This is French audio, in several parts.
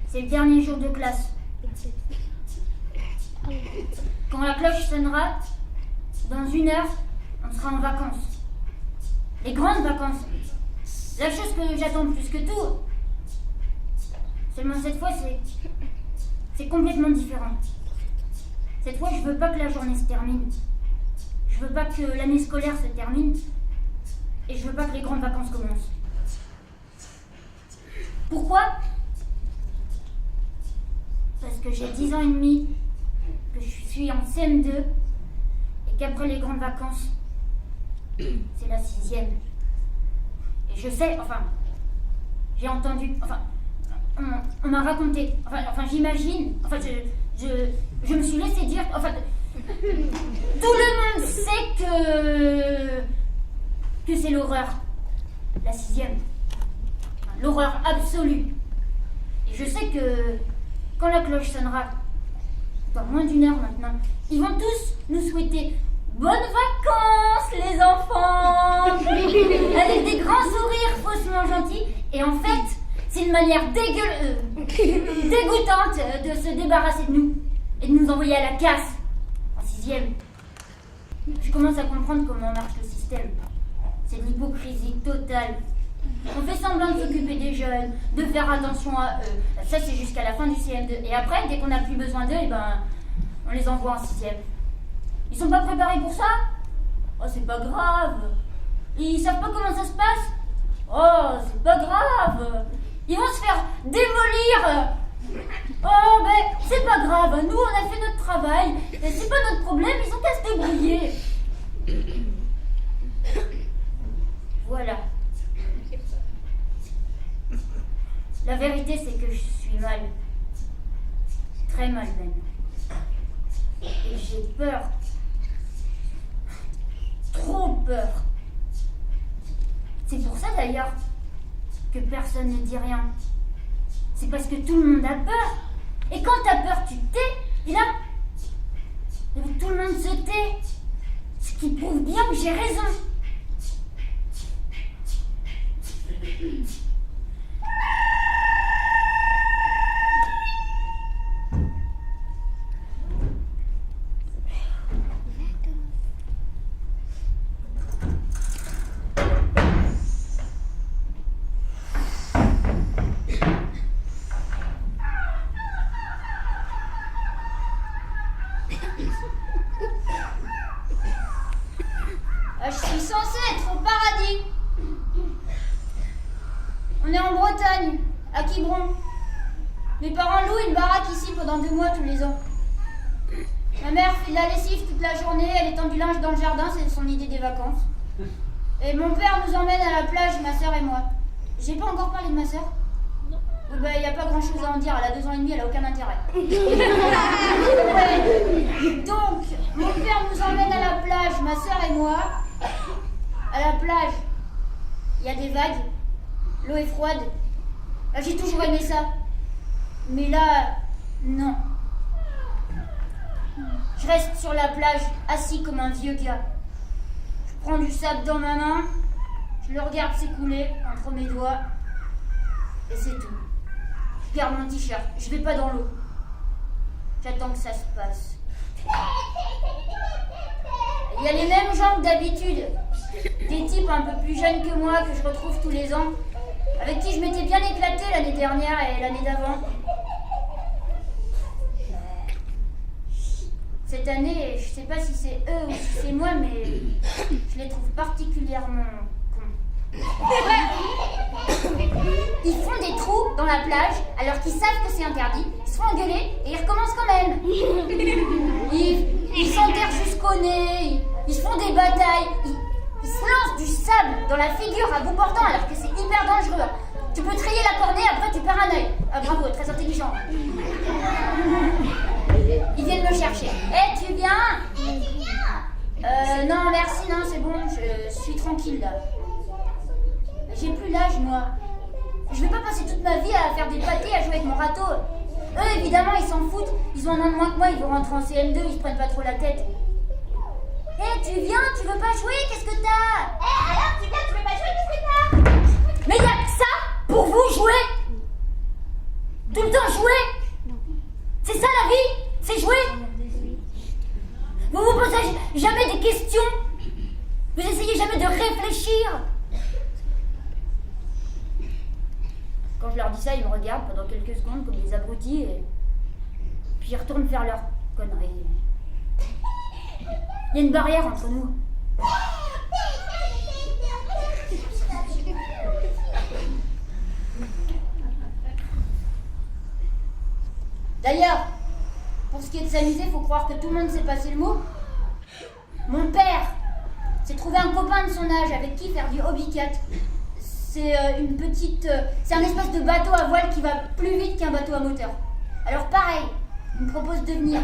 C'est le dernier jour de classe. Quand la cloche sonnera, dans 1 heure, on sera en vacances. Les grandes vacances. La chose que j'attends plus que tout. Seulement cette fois, c'est complètement différent. Cette fois, je veux pas que la journée se termine. Je veux pas que l'année scolaire se termine. Et je veux pas que les grandes vacances commencent. Pourquoi ? Parce que j'ai 10 ans et demi, que je suis en CM2, et qu'après les grandes vacances, c'est la 6e. Et je sais, j'ai entendu, on m'a raconté, j'imagine, je me suis laissé dire, tout le monde sait que c'est l'horreur, la 6e. L'horreur absolue. Et je sais que quand la cloche sonnera, dans moins d'1 heure maintenant, ils vont tous nous souhaiter bonnes vacances, les enfants, avec des grands sourires faussement gentils. Et en fait, c'est une manière dégoûtante de se débarrasser de nous et de nous envoyer à la casse en 6e. Je commence à comprendre comment marche le système. C'est de l'hypocrisie totale. On fait semblant de s'occuper des jeunes, de faire attention à eux. Ça, c'est jusqu'à la fin du CM2. Et après, dès qu'on n'a plus besoin d'eux, on les envoie en 6e. Ils sont pas préparés pour ça ? Oh, c'est pas grave. Ils savent pas comment ça se passe ? Oh, c'est pas grave. Ils vont se faire démolir. Oh, mais c'est pas grave. Nous, on a fait notre travail. Et c'est pas notre problème. Ils ont qu'à se débrouiller. Voilà. La vérité, c'est que je suis mal. Très mal même. Et j'ai peur. Trop peur. C'est pour ça d'ailleurs que personne ne dit rien. C'est parce que tout le monde a peur. Et quand t'as peur, tu te tais. Et là, tout le monde se tait. Ce qui prouve bien que j'ai raison. Je suis censée être au paradis. On est en Bretagne, à Quiberon. Mes parents louent une baraque ici pendant 2 mois tous les ans. Ma mère fait de la lessive toute la journée, elle étend du linge dans le jardin, c'est son idée des vacances. Et mon père nous emmène à la plage, ma soeur et moi. J'ai pas encore parlé de ma soeur ? Non. Il n'y a pas grand chose à en dire, elle a 2 ans et demi, elle a aucun intérêt. Ouais. Donc, mon père nous emmène à la plage, ma soeur et moi. À la plage, il y a des vagues, l'eau est froide. J'ai toujours aimé ça. Mais là, non. Je reste sur la plage, assis comme un vieux gars. Je prends du sable dans ma main, je le regarde s'écouler entre mes doigts, et c'est tout. Je garde mon t-shirt, je vais pas dans l'eau. J'attends que ça se passe. Il y a les mêmes gens que d'habitude. Des types un peu plus jeunes que moi que je retrouve tous les ans, avec qui je m'étais bien éclatée l'année dernière et l'année d'avant. Cette année, je sais pas si c'est eux ou si c'est moi, mais je les trouve particulièrement cons. Ils font des trous dans la plage alors qu'ils savent que c'est interdit, ils se font engueuler et ils recommencent quand même. Ils s'enterrent jusqu'au nez, ils se font des batailles, ils se lancent du sable dans la figure à bout portant alors que c'est hyper dangereux. Tu peux trier la cornée, après tu perds un œil. Ah bravo, très intelligent. Ils viennent me chercher. Eh, tu viens? Non, merci, non, c'est bon, je suis tranquille là. J'ai plus l'âge, moi. Je vais pas passer toute ma vie à faire des pâtés, à jouer avec mon râteau. Eux, évidemment, ils s'en foutent. Ils ont un an de moins que moi, ils vont rentrer en CM2, ils se prennent pas trop la tête. Eh, tu viens, tu veux pas jouer? Qu'est-ce que t'as? Eh, alors tu viens, tu veux pas jouer? Qu'est-ce que t'as? Mais y'a que ça pour vous jouer? Tout le temps jouer? C'est ça la vie? C'est jouer? Vous vous posez jamais des questions? Vous essayez jamais de réfléchir? Quand je leur dis ça, ils me regardent pendant quelques secondes comme des abrutis et puis ils retournent faire leurs conneries. Il y a une barrière entre nous. D'ailleurs, pour ce qui est de s'amuser, faut croire que tout le monde sait passer le mot. Mon père s'est trouvé un copain de son âge avec qui faire du hobbycat. C'est c'est un espèce de bateau à voile qui va plus vite qu'un bateau à moteur. Alors pareil, il me propose de venir.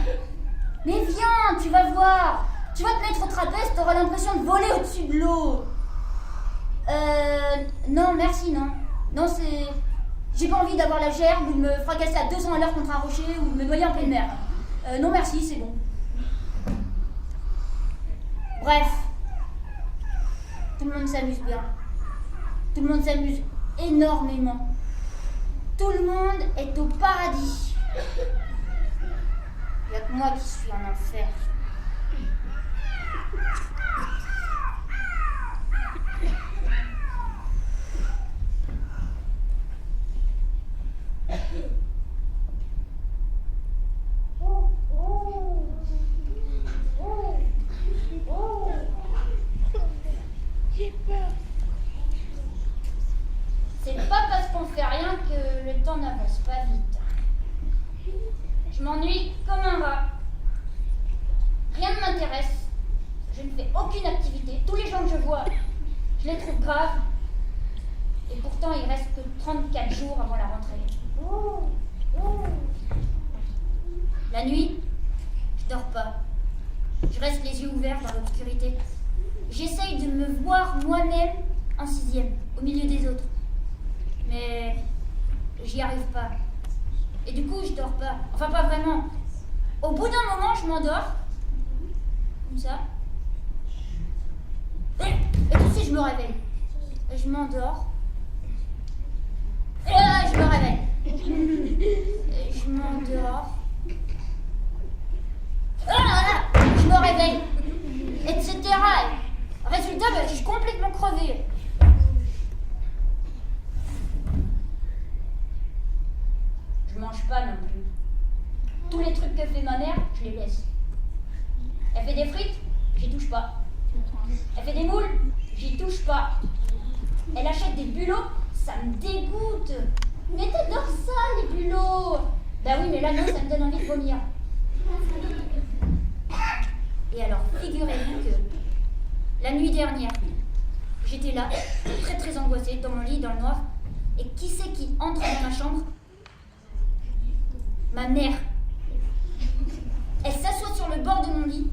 Mais viens, tu vas voir. Tu vas te mettre au trapèze, t'auras l'impression de voler au-dessus de l'eau. Non, merci, non. Non, c'est... J'ai pas envie d'avoir la gerbe ou de me fracasser à 200 à l'heure contre un rocher ou de me noyer en pleine mer. Non, merci, c'est bon. Bref. Tout le monde s'amuse bien. Tout le monde s'amuse énormément. Tout le monde est au paradis. Il n'y a que moi qui suis en enfer. J'ai peur. C'est pas parce qu'on fait rien que le temps n'avance pas vite. Je m'ennuie comme un rat. Rien ne m'intéresse. Je ne fais aucune activité. Tous les gens que je vois, je les trouve graves. Et pourtant, il reste que 34 jours avant la rentrée. La nuit, je dors pas. Je reste les yeux ouverts dans l'obscurité. J'essaye de me voir moi-même en 6e, au milieu des autres. Mais j'y arrive pas. Et du coup, je dors pas. Enfin, pas vraiment. Au bout d'un moment, je m'endors. Comme ça. Et tout de suite, je me réveille. Et je m'endors. Et là, je me réveille. Et je m'endors. Ah, je me réveille. Etc. Résultat, je suis complètement crevée. Je mange pas non plus. Tous les trucs que fait ma mère, je les laisse. Elle fait des frites, j'y touche pas. Elle fait des moules, j'y touche pas. Elle achète des bulots, ça me dégoûte. Mais t'adores ça, les bulots. Bah oui, mais là, non, ça me donne envie de vomir. Et alors, figurez-vous que la nuit dernière, j'étais là, très très angoissée, dans mon lit, dans le noir. Et qui c'est qui entre dans ma chambre? Ma mère. Elle s'assoit sur le bord de mon lit.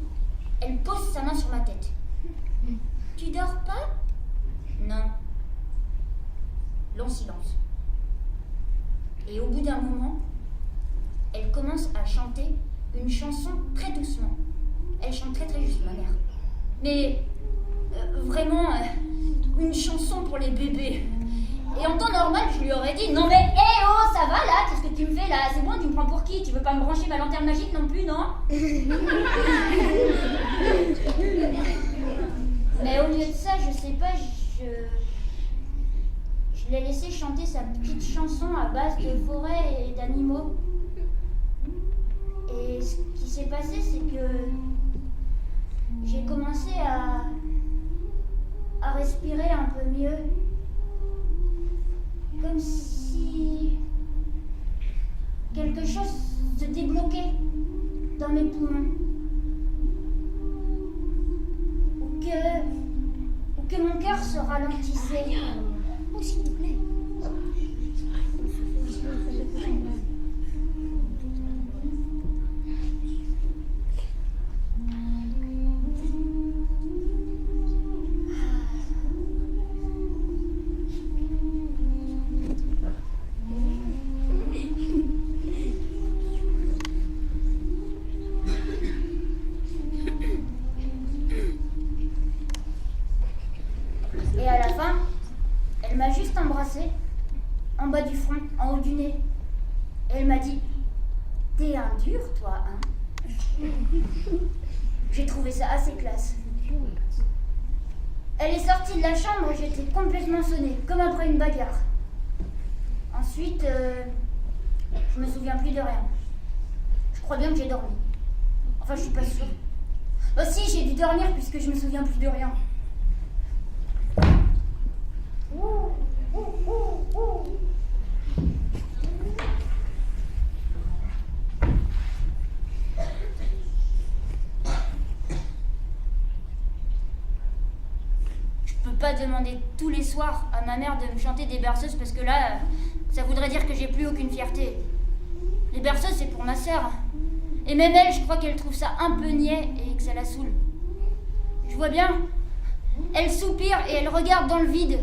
Elle pose sa main sur ma tête. Tu dors pas? Non. Long silence. Et au bout d'un moment, elle commence à chanter une chanson très doucement. Elle chante très très juste, ma mère. Mais vraiment, une chanson pour les bébés. Et en temps normal, je lui aurais dit, non mais, hé oh, ça va là? Qu'est-ce que tu me fais là? C'est bon, tu me prends pour qui? Tu veux pas me brancher ma lanterne magique non plus, non? Mais au lieu de ça, je sais pas, je l'ai laissé chanter sa petite chanson à base de forêt et d'animaux. Et ce qui s'est passé, c'est que j'ai commencé à respirer un peu mieux. Comme si quelque chose se débloquait dans mes poumons. Ou que mon cœur se ralentissait. Oh, s'il vous plaît. Et à la fin, elle m'a juste embrassé, en bas du front, en haut du nez. Et elle m'a dit, t'es un dur, toi, hein? J'ai trouvé ça assez classe. Elle est sortie de la chambre et j'étais complètement sonnée, comme après une bagarre. Ensuite, je me souviens plus de rien. Je crois bien que j'ai dormi. Enfin, je suis pas sûre. Oh si, j'ai dû dormir puisque je me souviens plus de rien. Je peux pas demander tous les soirs à ma mère de me chanter des berceuses parce que là, ça voudrait dire que j'ai plus aucune fierté. Les berceuses, c'est pour ma sœur. Et même elle, je crois qu'elle trouve ça un peu niais et que ça la saoule. Je vois bien. Elle soupire et elle regarde dans le vide.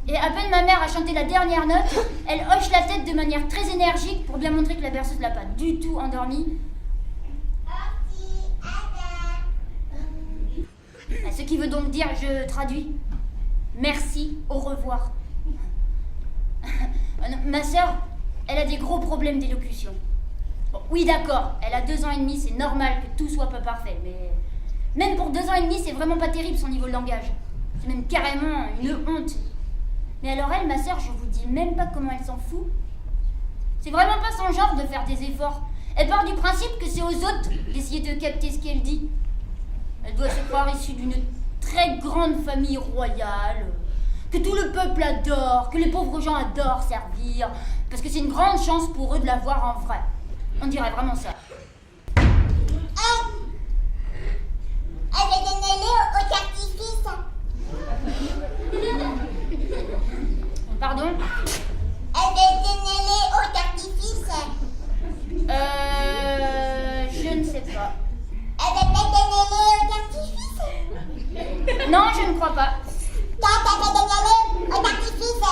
Et à peine ma mère a chanté la dernière note, elle hoche la tête de manière très énergique pour bien montrer que la berceuse l'a pas du tout endormie. Ce qui veut donc dire, je traduis, merci, au revoir. Ma sœur, elle a des gros problèmes d'élocution. Bon, oui d'accord, elle a 2 ans et demi, c'est normal que tout soit pas parfait, mais même pour 2 ans et demi, c'est vraiment pas terrible son niveau de langage. C'est même carrément une honte. Mais alors elle, ma sœur, je vous dis même pas comment elle s'en fout. C'est vraiment pas son genre de faire des efforts. Elle part du principe que c'est aux autres d'essayer de capter ce qu'elle dit. Elle doit se croire issue d'une très grande famille royale, que tout le peuple adore, que les pauvres gens adorent servir, parce que c'est une grande chance pour eux de la voir en vrai. On dirait vraiment ça. Elle va donner au artifice. Pardon? Elle va donner au artifice. Je ne sais pas. Elle va pas donner au artifice. Non, je ne crois pas. Quand elle va donner au artifice.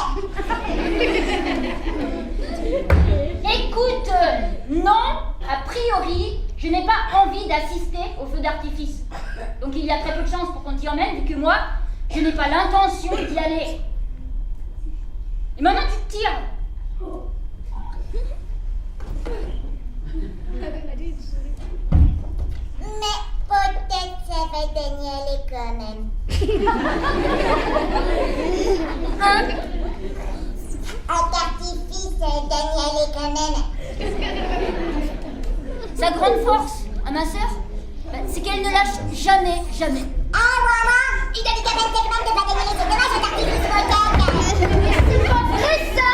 Écoute, non, a priori, je n'ai pas envie d'assister au feu d'artifice. Donc il y a très peu de chances pour qu'on t'y emmène, vu que moi, je n'ai pas l'intention d'y aller. Et maintenant tu te tires. Mais peut-être ça va donner aller quand même. Hein? Au artifice, ça va donner aller quand même. Sa grande force, à ma sœur, c'est qu'elle ne lâche jamais, jamais. Ah maman, il a dit qu'elle était quand même de pas donner les dommage au artifice peut-être. C'est pas vrai ça!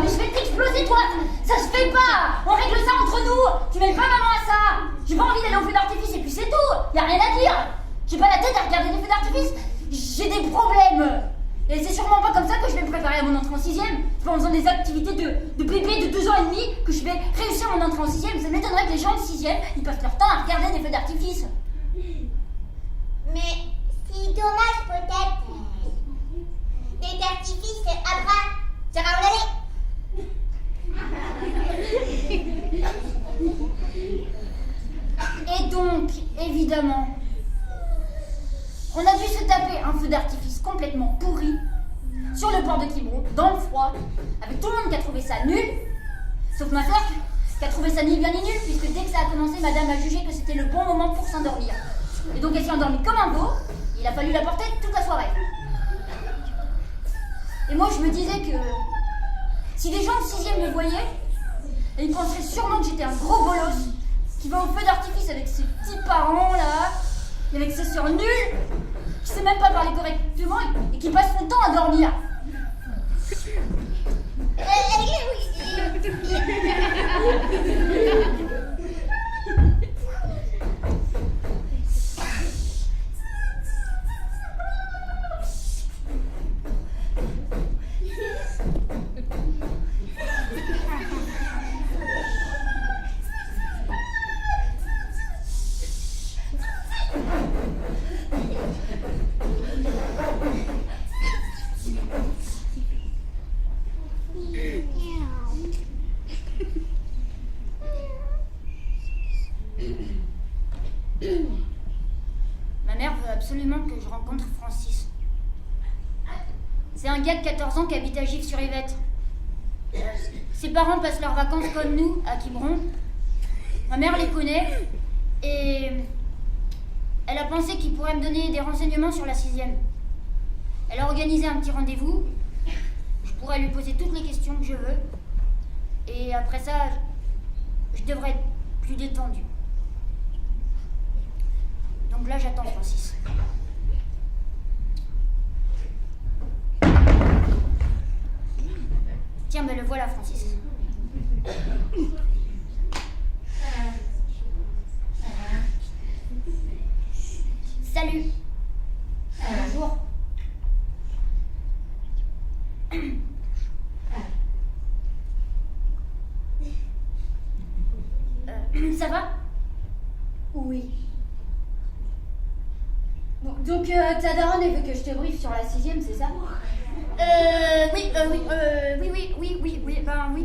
Mais je vais t'exploser toi! Ça se fait pas! On règle ça entre nous! Tu mêles pas maman à ça! J'ai pas envie d'aller au feu d'artifice et puis c'est tout! Y a rien à dire! J'ai pas la tête à regarder des feux d'artifice! J'ai des problèmes! Et c'est sûrement pas comme ça que je vais me préparer à mon entrée en 6ème. C'est pas en faisant des activités de bébé de 2 ans et demi que je vais réussir mon entrée en 6ème. Ça m'étonnerait que les gens de 6ème, ils passent leur temps à regarder des feux d'artifice. Mais c'est dommage peut-être. Des artifices après, ça va en aller. Et donc, évidemment, on a dû se taper un feu d'artifice complètement pourri sur le port de Quiberon, dans le froid, avec tout le monde qui a trouvé ça nul, sauf ma soeur qui a trouvé ça ni bien ni nul, puisque dès que ça a commencé, madame a jugé que c'était le bon moment pour s'endormir. Et donc elle s'est endormie comme un veau, et il a fallu la porter toute la soirée. Et moi je me disais que si des gens de 6ème me voyaient, ils penseraient sûrement que j'étais un gros bolos qui va au feu d'artifice avec ses petits parents là, et avec ses sœurs nulles, qui sait même pas parler correctement et qui passe son temps à dormir. un gars de 14 ans qui habite à Gif-sur-Yvette. Ses parents passent leurs vacances comme nous, à Quiberon. Ma mère les connaît et elle a pensé qu'il pourrait me donner des renseignements sur la 6e. Elle a organisé un petit rendez-vous. Je pourrais lui poser toutes les questions que je veux. Et après ça, je devrais être plus détendu. Donc là, j'attends Francis. Tiens, ben le voilà, Francis. Salut. Bonjour. Ça va? Oui. Bon, donc ta daronne elle veut que je te briefe sur la 6e, c'est ça? Oui, ben oui,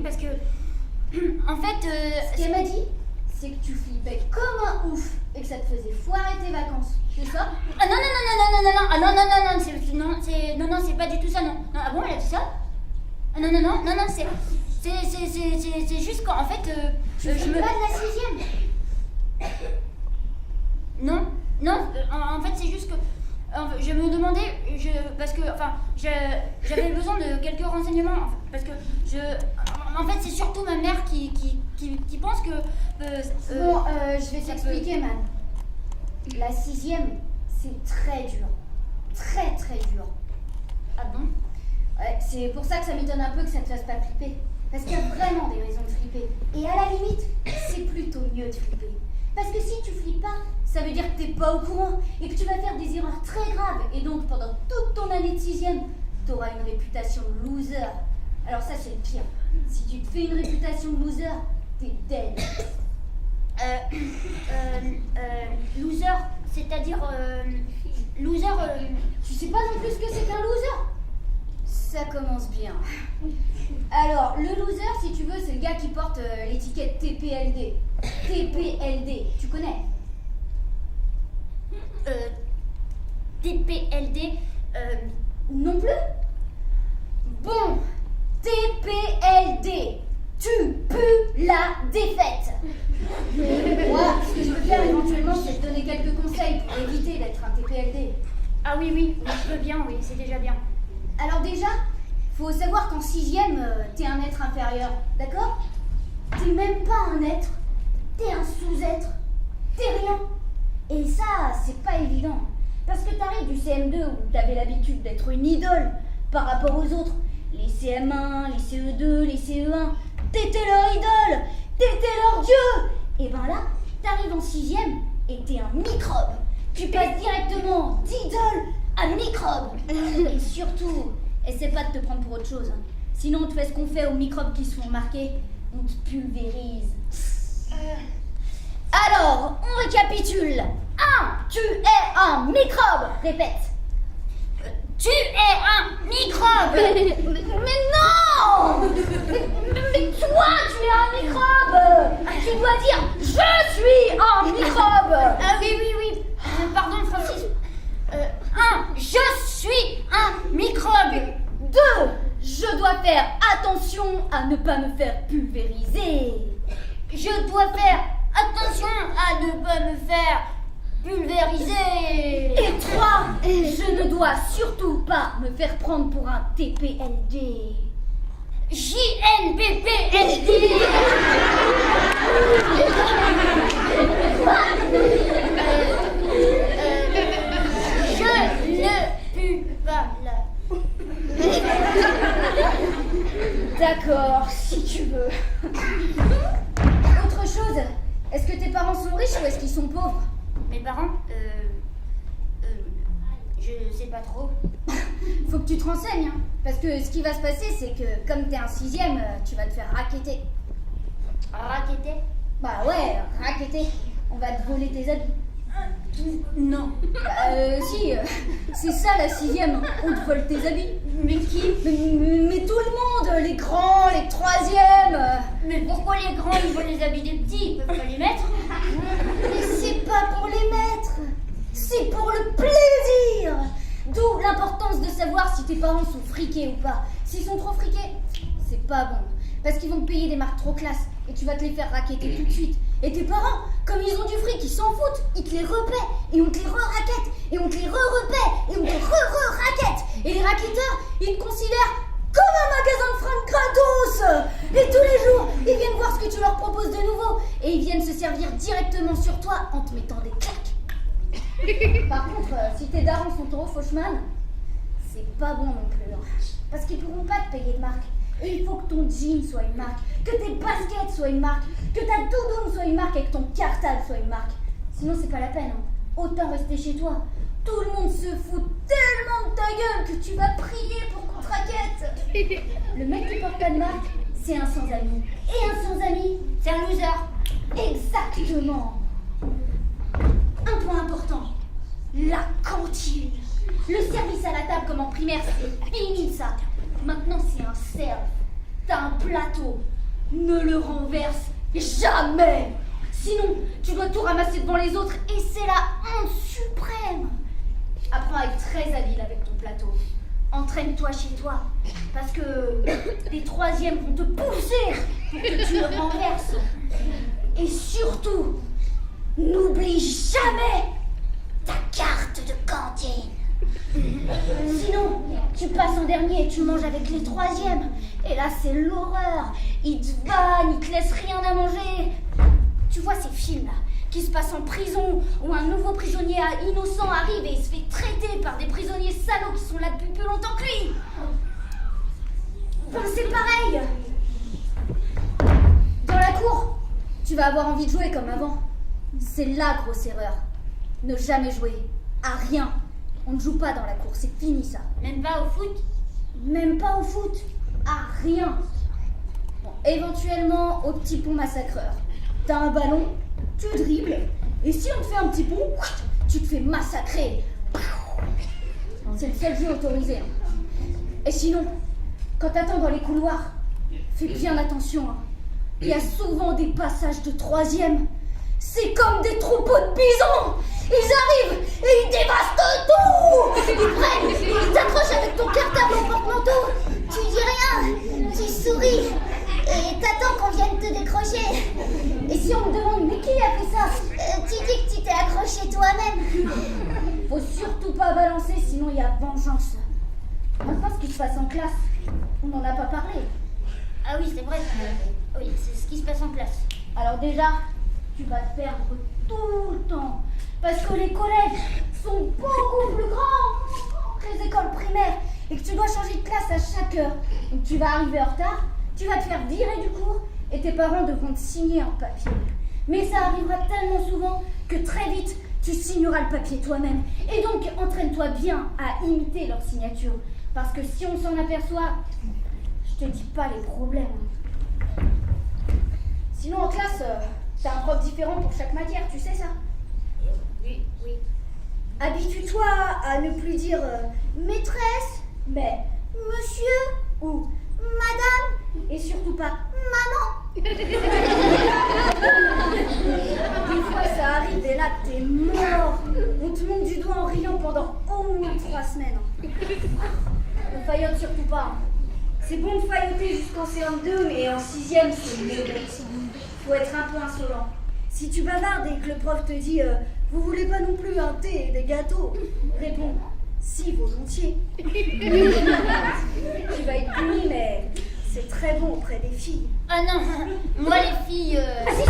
parce que, en fait, Ce qu'elle m'a dit, c'est que tu flippais comme un ouf et que ça te faisait foirer tes vacances, c'est ça? Ah non, c'est pas du tout ça, non. Non, ah bon, elle a dit ça? Ah non, c'est juste qu'en fait, Tu flippes pas de la 6e? Non, en fait, c'est juste que je me demandais, parce que, enfin, j'avais besoin de quelques renseignements, parce que en fait, c'est surtout ma mère qui pense que. Bon, je vais t'expliquer, man. La 6e, c'est très dur. Très, très dur. Ah bon? Ouais, c'est pour ça que ça m'étonne un peu que ça te fasse pas flipper. Parce qu'il y a vraiment des raisons de flipper. Et à la limite, c'est plutôt mieux de flipper. Parce que si tu flippes pas, ça veut dire que t'es pas au courant et que tu vas faire des erreurs très graves. Et donc, pendant toute ton année de 6e, t'auras une réputation de loser. Alors ça, c'est le pire. Si tu te fais une réputation de loser, t'es dead. Loser, c'est-à-dire, loser, Tu sais pas non plus ce que c'est qu'un loser? Ça commence bien. Alors, le loser, si tu veux, c'est le gars qui porte l'étiquette TPLD. TPLD, tu connais? TPLD, Non plus? Bon, TPLD, tu pues la défaite. Moi, ce que je peux faire éventuellement, c'est te donner quelques conseils pour éviter d'être un TPLD. ah oui, je veux bien, oui, c'est déjà bien. Alors déjà, faut savoir qu'en 6e, t'es un être inférieur, d'accord? T'es même pas un être, t'es un sous-être, t'es rien. Et ça, c'est pas évident. Parce que t'arrives du CM2 où t'avais l'habitude d'être une idole par rapport aux autres. Les CM1, les CE2, les CE1, t'étais leur idole, t'étais leur dieu. Et ben là, t'arrives en 6e et t'es un microbe. Tu passes directement d'idole à microbe. Et surtout, essaie pas de te prendre pour autre chose. Hein. Sinon, on te fait ce qu'on fait aux microbes qui se font remarquer. On te pulvérise. Alors, on récapitule. 1. Tu es un microbe. Répète. Tu es un microbe. Mais non. Mais toi, tu es un microbe. Tu dois dire « Je suis un microbe ». Ah oui. Pardon, Francis. 1. Je suis un microbe. 2. Je dois faire attention à ne pas me faire pulvériser. Je dois faire attention à ne pas me faire pulvériser. Et 3. Je ne dois surtout pas me faire prendre pour un TPLD. JNPPLD. Je ne pue pas là. D'accord, si tu veux. Autre chose, est-ce que tes parents sont riches ou est-ce qu'ils sont pauvres? Mes parents, je sais pas trop. Faut que tu te renseignes, hein. Parce que ce qui va se passer, c'est que comme t'es un 6e, tu vas te faire racketter. Racketter? Bah ouais, racketter. On va te voler tes habits. Non. Si, c'est ça la 6e, on te vole tes habits. Mais qui? Mais tout le monde, les grands, les 3e. Mais pourquoi les grands ils volent les habits des petits? Ils peuvent pas les mettre? Mais c'est pas pour les mettre, c'est pour le plaisir. D'où l'importance de savoir si tes parents sont friqués ou pas. S'ils sont trop friqués, c'est pas bon. Parce qu'ils vont te payer des marques trop classes et tu vas te les faire racketter tout de suite. Et tes parents, comme ils ont du fric, ils s'en foutent. Ils te les repaient et on te les re-raquette et on te les re-repaie et on te re-re-raquette. Et les racketteurs, ils te considèrent comme un magasin de fringues gratos. Et tous les jours, ils viennent voir ce que tu leur proposes de nouveau. Et ils viennent se servir directement sur toi en te mettant des claques. Par contre, si tes darons sont trop fauchemans, c'est pas bon non plus. Parce qu'ils pourront pas te payer de marque. Et il faut que ton jean soit une marque, que tes baskets soient une marque, que ta doudoune soit une marque et que ton cartable soit une marque. Sinon, c'est pas la peine. Autant rester chez toi. Tout le monde se fout tellement de ta gueule que tu vas prier pour qu'on te raquette. Le mec qui porte pas de marque, c'est un sans-ami. Et un sans-ami, c'est un loser. Exactement. Un point important, la cantine. Le service à la table comme en primaire, c'est fini ça. Maintenant, c'est un serve. T'as un plateau. Ne le renverse jamais. Sinon, tu dois tout ramasser devant les autres et c'est la honte suprême. Apprends à être très habile avec ton plateau. Entraîne-toi chez toi. Parce que les troisièmes vont te pousser pour que tu le renverses. Et surtout, n'oublie jamais ta carte de cantine. Sinon, tu passes en dernier et tu manges avec les troisièmes. Et là, c'est l'horreur. Ils te vannent, ils te laissent rien à manger. Tu vois ces films-là qui se passent en prison où un nouveau prisonnier innocent arrive et il se fait traiter par des prisonniers salauds qui sont là depuis plus longtemps que lui. Ben, c'est pareil. Dans la cour, tu vas avoir envie de jouer comme avant. C'est la grosse erreur. Ne jamais jouer à rien. On ne joue pas dans la cour, c'est fini ça. Même pas au foot? Même pas au foot. À rien. Bon, éventuellement au petit pont massacreur. T'as un ballon, tu dribbles, et si on te fait un petit pont, tu te fais massacrer. C'est le seul jeu autorisé. Et sinon, quand t'attends dans les couloirs, fais bien attention. Il y a souvent des passages de troisième. C'est comme des troupeaux de bisons. Ils arrivent et ils dévastent tout. Ils prennent, ils t'accrochent avec ton cartable en porte-manteau. Tu dis rien, tu souris et t'attends qu'on vienne te décrocher. Et si on me demande, mais qui a fait ça? Tu dis que tu t'es accroché toi-même. Faut surtout pas balancer, sinon il y a vengeance. Maintenant, ce qui se passe en classe, on n'en a pas parlé. Ah oui, c'est vrai. Oui, c'est ce qui se passe en classe. Alors déjà, tu vas te perdre tout le temps. Parce que les collèges sont beaucoup plus grands que les écoles primaires. Et que tu dois changer de classe à chaque heure. Donc tu vas arriver en retard, tu vas te faire virer du cours et tes parents devront te signer un papier. Mais ça arrivera tellement souvent que très vite, tu signeras le papier toi-même. Et donc, entraîne-toi bien à imiter leur signature. Parce que si on s'en aperçoit, je te dis pas les problèmes. Sinon, en classe, t'as un prof différent pour chaque matière, tu sais ça? Oui, oui. Habitue-toi à ne plus dire maîtresse, mais monsieur ou madame, et surtout pas maman. Des fois ça arrive et là t'es mort. On te monte du doigt en riant pendant au moins 3 semaines. Ne faillote surtout pas. C'est bon de failloter jusqu'en CM2, mais en 6e c'est mieux. Faut être un peu insolent. Si tu bavardes et que le prof te dit vous voulez pas non plus un thé et des gâteaux, réponds si, volontiers. Tu vas être puni, mais c'est très bon auprès des filles. Ah non, moi les filles... Ah si,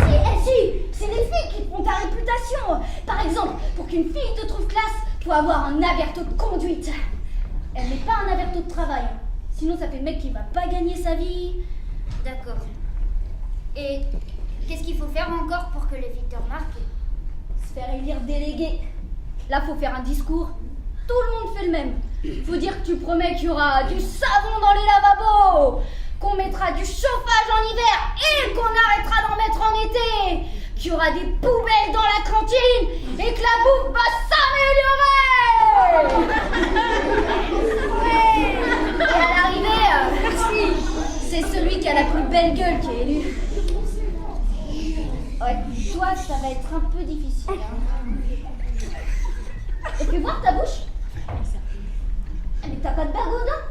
c'est les filles qui font ta réputation. Par exemple, pour qu'une fille te trouve classe, faut avoir un averto de conduite. Elle n'est pas un averto de travail. Sinon, ça fait le mec qui va pas gagner sa vie. D'accord. Et qu'est-ce qu'il faut faire encore pour que les filles te remarquent? Se faire élire délégué. Là, faut faire un discours. Tout le monde fait le même. Faut dire que tu promets qu'il y aura du savon dans les lavabos, qu'on mettra du chauffage en hiver et qu'on arrêtera d'en mettre en été, qu'il y aura des poubelles dans la cantine et que la bouffe va s'améliorer. Ouais. Et à l'arrivée, c'est celui qui a la plus belle gueule qui est élu. Ouais, toi, ça va être un peu difficile. Et fais voir ta bouche. pas de bague aux dents?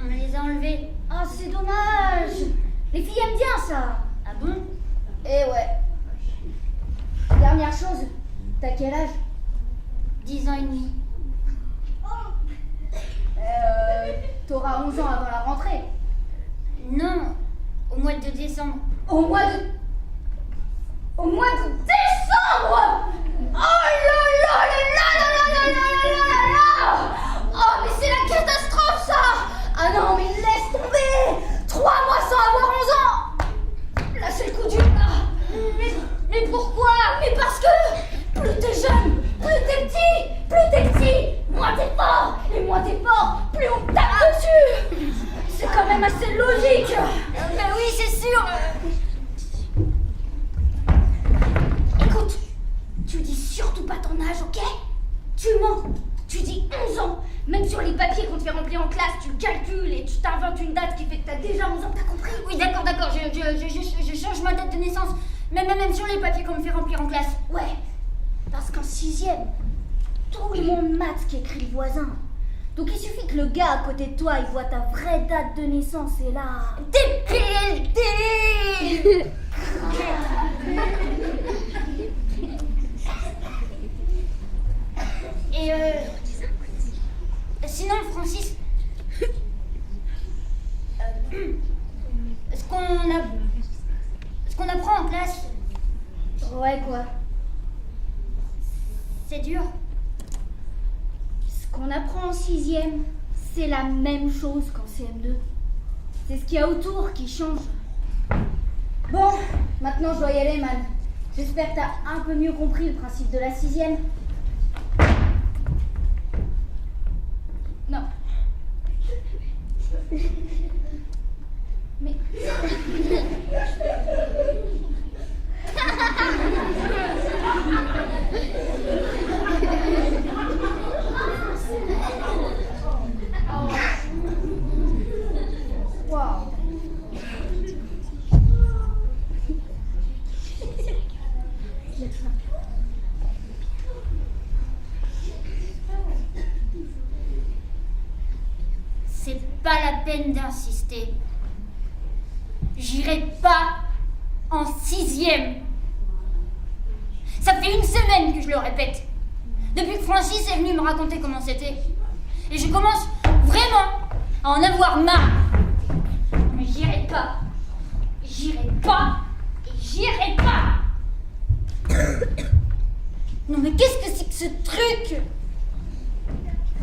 On me les a enlevés. Ah, c'est dommage. Les filles aiment bien ça. Ah bon? Eh ouais. Dernière chose, t'as quel âge? 10 ans et demi. T'auras 11 ans avant la rentrée. Non, au mois de décembre. Au mois de décembre! Oh là là là là là là là là là là! Oh mais c'est la catastrophe ça! Ah non mais laisse tomber! 3 mois sans avoir 11 ans! Là c'est le coup dur là! Mais pourquoi? Mais parce que plus t'es jeune, plus t'es petit, moins t'es fort! Et moins t'es fort, plus on tape dessus! C'est quand même assez logique! Mais oui, c'est sûr. Écoute, tu dis surtout pas ton âge, ok? Tu mens, tu dis 11 ans. Même sur les papiers qu'on te fait remplir en classe, tu calcules et tu t'inventes une date qui fait que t'as déjà 11 ans, t'as compris? Oui, d'accord, je change ma date de naissance. Même sur les papiers qu'on me fait remplir en classe. Ouais, parce qu'en 6e, tout le monde mate ce qu'écrit le voisin. Donc il suffit que le gars à côté de toi, il voit ta vraie date de naissance et là... DPLD. Et sinon, Francis, ce qu'on apprend en classe, Ouais, quoi? c'est dur. Ce qu'on apprend en 6e, c'est la même chose qu'en CM2. C'est ce qu'il y a autour qui change. Bon, maintenant je dois y aller, man. J'espère que t'as un peu mieux compris le principe de la 6e. Non. Mais... Wow. C'est pas la peine d'insister. J'irai pas en 6e. Ça fait une semaine que je le répète. Depuis que Francis est venu me raconter comment c'était. Et je commence vraiment à en avoir marre. Mais j'irai pas. J'irai pas. Et j'irai pas. Non mais qu'est-ce que c'est que ce truc?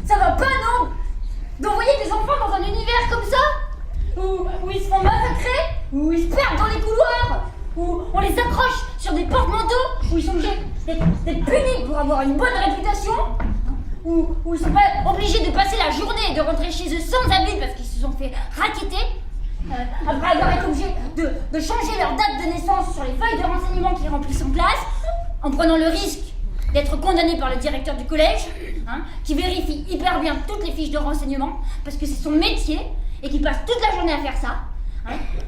Ça va pas, non? D'envoyer des enfants dans un univers comme ça? Où ils se font massacrer? Où ils se perdent dans les couloirs? Où on les accroche sur des porte-manteaux? Où ils sont obligés d'être punis pour avoir une bonne réputation? Où ils sont pas obligés de passer la journée et de rentrer chez eux sans habits parce qu'ils se sont fait racketter? Après avoir été obligés de changer leur date de naissance sur les feuilles de renseignement qu'ils remplissent en classe, en prenant le risque d'être condamnés par le directeur du collège, qui vérifie hyper bien toutes les fiches de renseignement, parce que c'est son métier, et qui passe toute la journée à faire ça,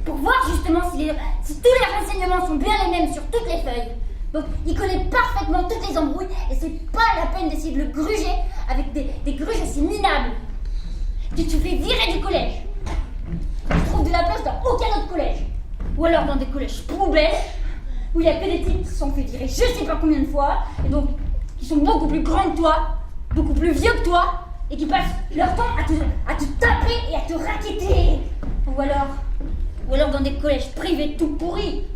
pour voir justement si tous les renseignements sont bien les mêmes sur toutes les feuilles. Donc il connaît parfaitement toutes les embrouilles, et c'est pas la peine d'essayer de le gruger avec des gruges aussi minables. Tu te fais virer du collège. Tu trouves de la place dans aucun autre collège. Ou alors dans des collèges poubelles, où il n'y a que des types qui se sont fait virer je sais pas combien de fois, et donc qui sont beaucoup plus grands que toi, beaucoup plus vieux que toi, et qui passent leur temps à te taper et à te racketter. Ou alors dans des collèges privés tout pourris,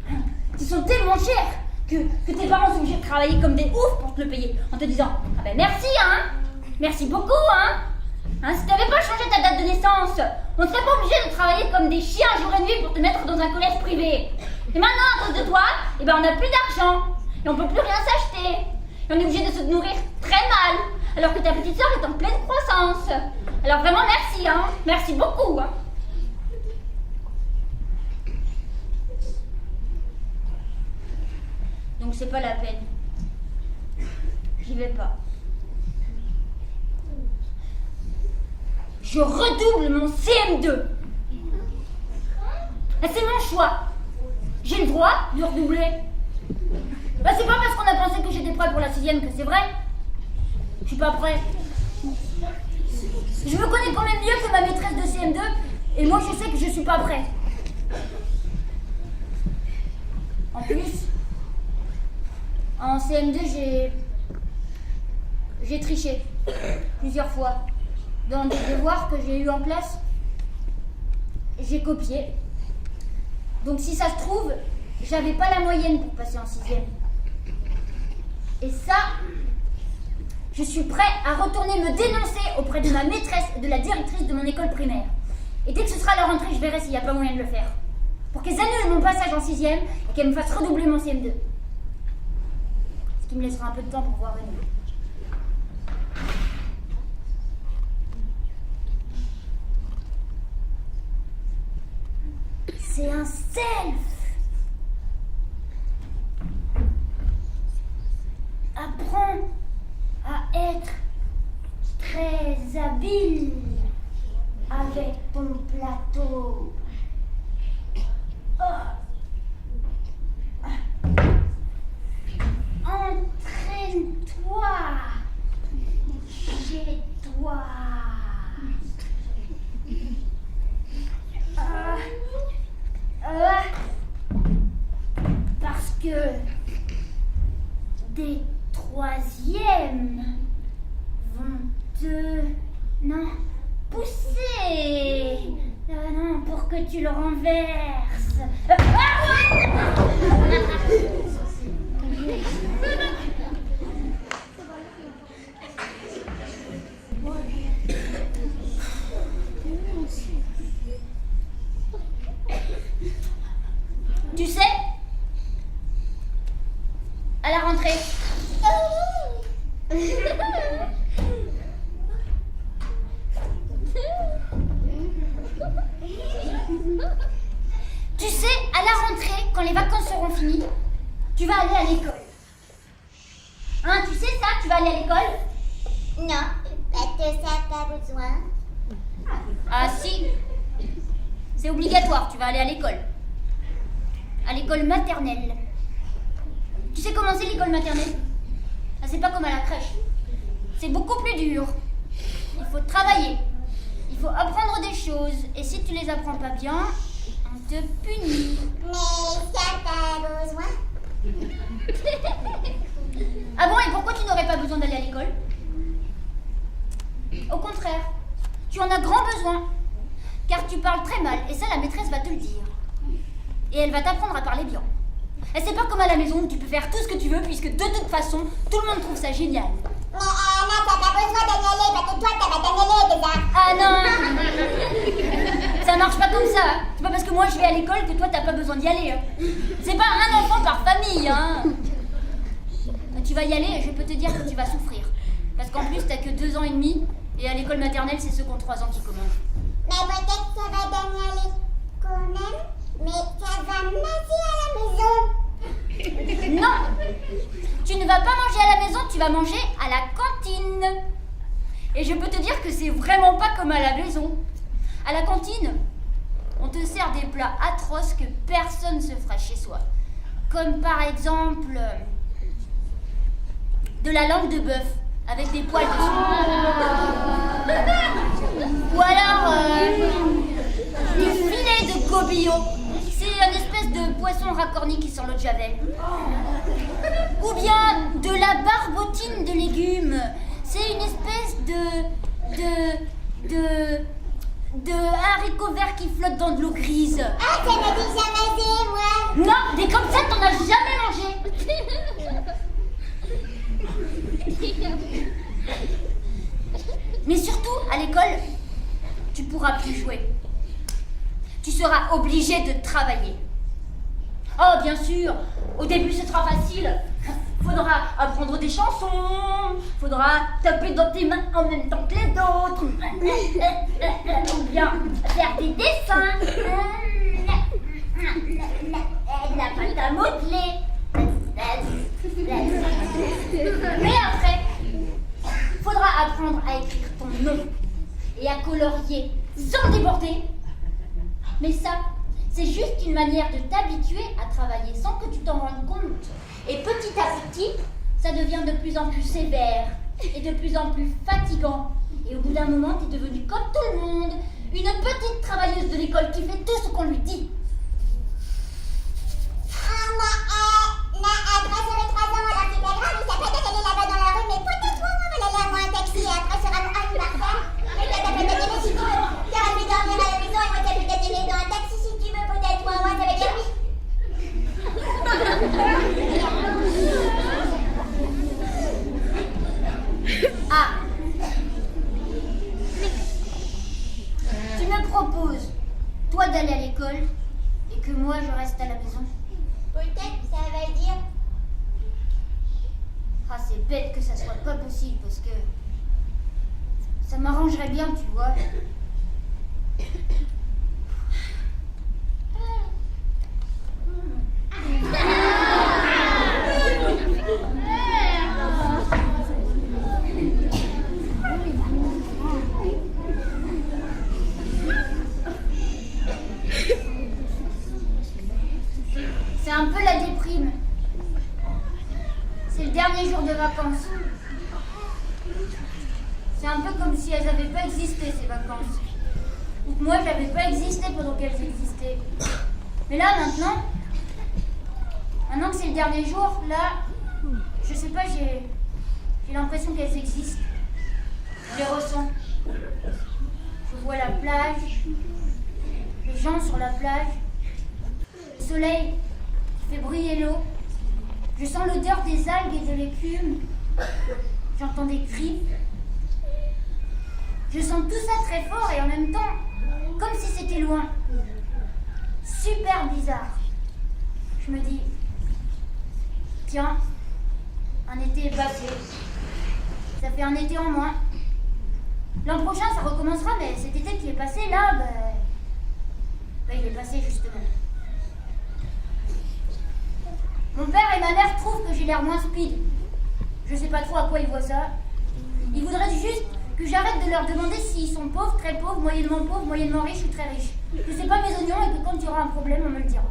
qui sont tellement chers que tes parents sont obligés de travailler comme des oufs pour te le payer, en te disant « Ah ben merci, merci beaucoup, si t'avais pas changé ta date de naissance, on serait pas obligé de travailler comme des chiens jour et nuit pour te mettre dans un collège privé. Et maintenant, à cause de toi, on n'a plus d'argent, et on peut plus rien s'acheter. Et on est obligé de se nourrir très mal, alors que ta petite sœur est en pleine croissance. Alors vraiment merci, merci beaucoup. Donc c'est pas la peine. J'y vais pas. Je redouble mon CM2. C'est mon choix. J'ai le droit de redoubler. C'est pas parce qu'on a pensé que j'étais prêt pour la 6e que c'est vrai. Je suis pas prêt. Je me connais quand même mieux que ma maîtresse de CM2 et moi je sais que je suis pas prêt. En plus, en CM2 j'ai triché plusieurs fois. Dans des devoirs que j'ai eu en classe, j'ai copié. Donc si ça se trouve, j'avais pas la moyenne pour passer en 6e. Et ça, je suis prêt à retourner me dénoncer auprès de ma maîtresse et de la directrice de mon école primaire. Et dès que ce sera la rentrée, je verrai s'il n'y a pas moyen de le faire. Pour qu'elles annulent mon passage en 6e et qu'elles me fassent redoubler mon CM2. Ce qui me laissera un peu de temps pour pouvoir venir. C'est un self. Apprends à être très habile avec ton plateau. Entraîne-toi chez toi. Parce que des troisièmes vont te pousser pour que tu le renverses. Tu sais, à la rentrée, quand les vacances seront finies, tu vas aller à l'école. Hein, tu sais ça, tu vas aller à l'école? Non, pas de ça, pas besoin. Ah si, c'est obligatoire, tu vas aller à l'école. À l'école maternelle. Tu sais comment c'est l'école maternelle? Ah, c'est pas comme à la crèche. C'est beaucoup plus dur. Il faut travailler. Il faut apprendre des choses. Et si tu les apprends pas bien, on te punit. Mais ça, pas besoin. Ah bon, et pourquoi tu n'aurais pas besoin d'aller à l'école? Au contraire, tu en as grand besoin. Car tu parles très mal, et ça la maîtresse va te le dire. Et elle va t'apprendre à parler bien. Et c'est pas comme à la maison où tu peux faire tout ce que tu veux, puisque de toute façon, tout le monde trouve ça génial. Mais Anna, t'as pas besoin d'y aller, parce que toi, t'as pas d'y aller déjà. Ah non. Ça marche pas comme ça. C'est pas parce que moi je vais à l'école que toi t'as pas besoin d'y aller. C'est pas un enfant par famille, hein. Tu vas y aller et je peux te dire que tu vas souffrir. Parce qu'en plus t'as que 2 ans et demi, et à l'école maternelle c'est ceux qui ont 3 ans qui commencent. Mais peut-être que ça va donner à l'école quand même, mais ça va manger à la maison. Non. Tu ne vas pas manger à la maison, tu vas manger à la cantine. Et je peux te dire que c'est vraiment pas comme à la maison. À la cantine, on te sert des plats atroces que personne ne se fera chez soi. Comme par exemple de la langue de bœuf avec des poils dessus. Ou alors du filet de cobillon. C'est une espèce de poisson racorni qui sort l'eau de Javel. Ou bien de la barbotine de légumes. C'est une espèce de haricots verts qui flottent dans de l'eau grise. Ah, ça m'a déjà mangé, moi. Non, des comme ça, t'en as jamais mangé. Mais surtout, à l'école, tu pourras plus jouer. Tu seras obligé de travailler. Oh, bien sûr, au début ce sera facile. Faudra apprendre des chansons, faudra taper dans tes mains en même temps que les autres, ou bien faire des dessins, la pâte à modeler. Mais après, faudra apprendre à écrire ton nom et à colorier sans déborder. Mais ça, c'est juste une manière de t'habituer à travailler sans que tu t'en rendes compte. Et petit à petit, ça devient de plus en plus sévère. et de plus en plus fatigant. Et au bout d'un moment, t'es devenue comme tout le monde, une petite travailleuse de l'école qui fait tout ce qu'on lui dit. Après sur les 3 ans, alors c'est pas grave, ça peut aller là-bas dans la rue, mais peut-être moi, on va aller à moi un taxi, et après sera mon âge parfait. Et toi, t'as pas d'aimer si tu veux. T'auras pu dormir à la maison, et moi, t'as pu t'aimer dans un taxi si tu veux, peut-être moi, ça va dire oui. Ah. Tu me proposes, toi, d'aller à l'école et que moi, je reste à la maison. Peut-être, ça va dire. Ah, c'est bête que ça soit pas possible parce que ça m'arrangerait bien, tu vois. C'est un peu la déprime. C'est le dernier jour de vacances. C'est un peu comme si elles n'avaient pas existé, ces vacances. Ou que moi, j'avais pas existé pendant qu'elles existaient. Mais là, maintenant que c'est le dernier jour, là, je sais pas, j'ai l'impression qu'elles existent. Je les ressens. Je vois la plage, les gens sur la plage, le soleil qui fait briller l'eau. Je sens l'odeur des algues et de l'écume. J'entends des cris. Je sens tout ça très fort et en même temps, comme si c'était loin. Super bizarre. Je me dis, tiens, un été est passé. Ça fait un été en moins. L'an prochain, ça recommencera, mais cet été qui est passé, là, il est passé justement. Mon père et ma mère trouvent que j'ai l'air moins speed. Je sais pas trop à quoi ils voient ça. Ils voudraient juste que j'arrête de leur demander s'ils sont pauvres, très pauvres, moyennement riches ou très riches. Que c'est pas mes oignons et que quand il y aura un problème, on me le dira.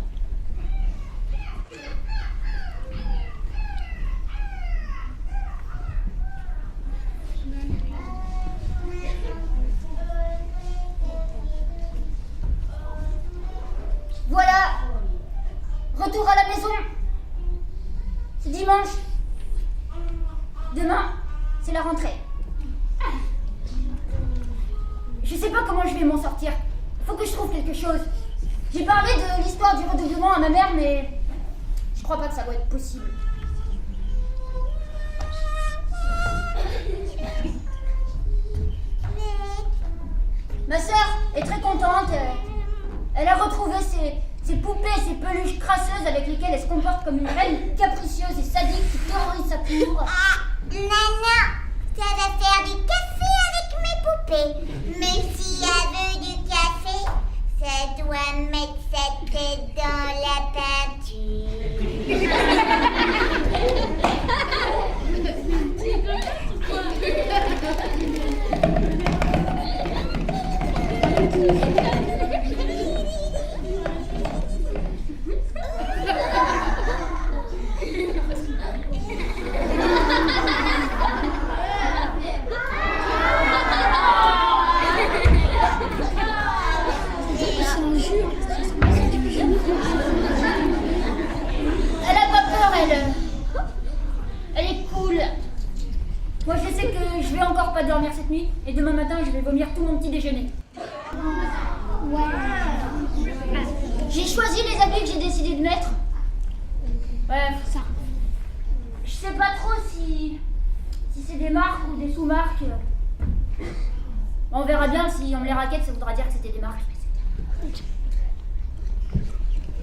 Voilà, retour à la maison. C'est dimanche. Demain, c'est la rentrée. Je sais pas comment je vais m'en sortir. Faut que je trouve quelque chose. J'ai parlé de l'histoire du redoublement à ma mère, mais je crois pas que ça va être possible. Ma sœur est très contente. Elle a retrouvé ses poupées, ses peluches crasseuses avec lesquelles elle se comporte comme une reine capricieuse et sadique qui terrorise sa cour. Ah, non, ça va faire du café avec mes poupées. Mais si elle veut du café, ça doit mettre sa tête dans la peinture. Elle a pas peur, elle. Elle est cool. Moi, je sais que je vais encore pas dormir cette nuit et demain matin, je vais vomir tout mon petit déjeuner. J'ai choisi les habits que j'ai décidé de mettre. Ouais, ça. Je sais pas trop si c'est des marques ou des sous-marques. On verra bien, si on me les raquette, ça voudra dire que c'était des marques.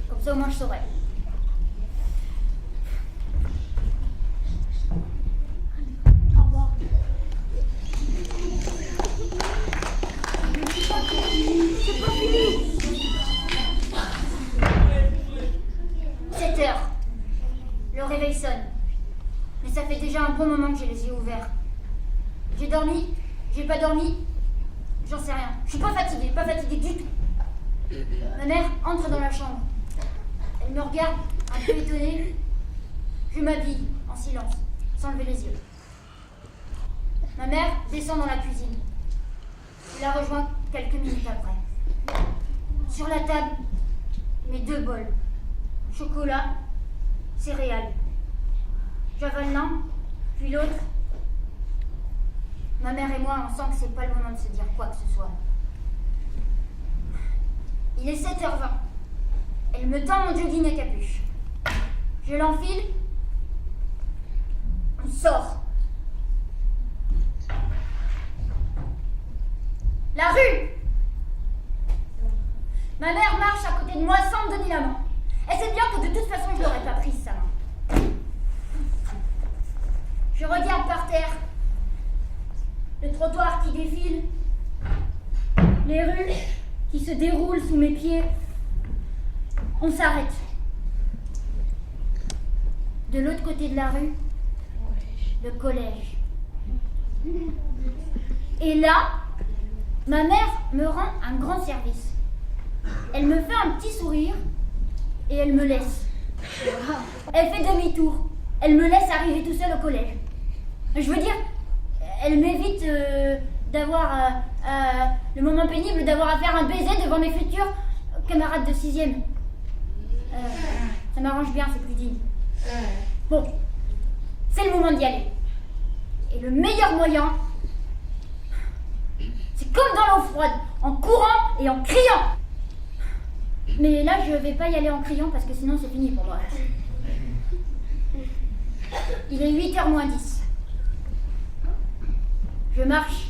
Comme ça, au moins, je saurai. Au revoir. 7 heures. Le réveil sonne. Mais ça fait déjà un bon moment que j'ai les yeux ouverts. J'ai dormi, j'ai pas dormi, j'en sais rien. Je suis pas fatiguée du tout. Ma mère entre dans la chambre. Elle me regarde, un peu étonnée. Je m'habille en silence, sans lever les yeux. Ma mère descend dans la cuisine. Je la rejoins quelques minutes après. Sur la table, mes 2 bols. Chocolat, céréales. J'avale l'un, puis l'autre. Ma mère et moi, on sent que c'est pas le moment de se dire quoi que ce soit. Il est 7h20. Elle me tend mon jogging à capuche. Je l'enfile. On sort. La rue. Ma mère marche à côté de moi sans me donner la main. Elle sait bien que de toute façon, je n'aurais pas prise sa main. Je regarde par terre. Le trottoir qui défile. Les rues qui se déroulent sous mes pieds. On s'arrête. De l'autre côté de la rue, le collège. Et là, ma mère me rend un grand service. Elle me fait un petit sourire et elle me laisse. Elle fait demi-tour. Elle me laisse arriver tout seul au collège. Je veux dire, elle m'évite d'avoir le moment pénible d'avoir à faire un baiser devant mes futurs camarades de 6e. Ça m'arrange bien, c'est plus digne. Bon, c'est le moment d'y aller. Et le meilleur moyen, c'est comme dans l'eau froide, en courant et en criant. Mais là, je vais pas y aller en criant parce que sinon c'est fini pour moi. Il est 8h moins 10. Je marche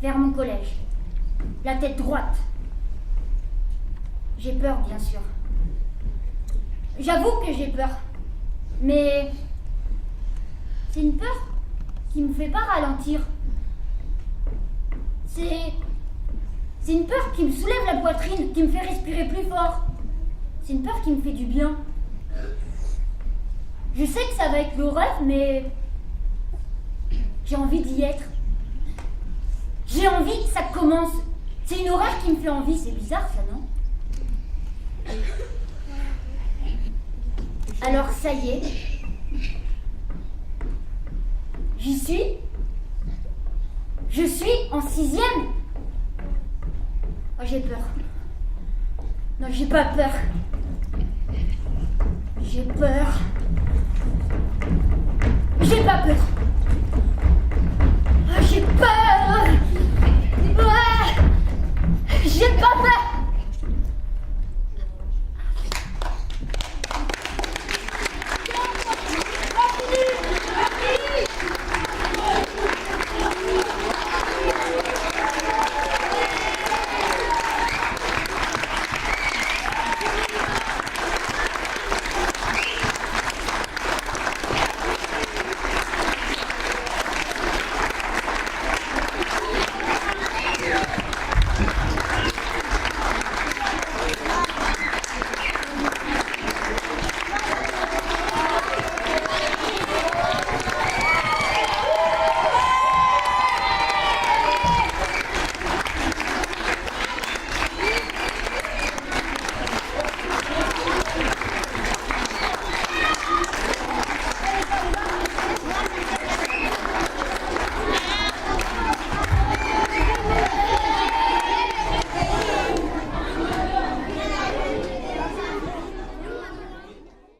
vers mon collège, la tête droite. J'ai peur, bien sûr. J'avoue que j'ai peur. Mais c'est une peur qui me fait pas ralentir. C'est une peur qui me soulève la poitrine, qui me fait respirer plus fort. C'est une peur qui me fait du bien. Je sais que ça va être l'horreur, mais j'ai envie d'y être. J'ai envie que ça commence. C'est une horreur qui me fait envie. C'est bizarre, ça, non? Alors, ça y est. J'y suis. Je suis en 6e. Oh, j'ai peur. Non, j'ai pas peur. J'ai peur. J'ai pas peur.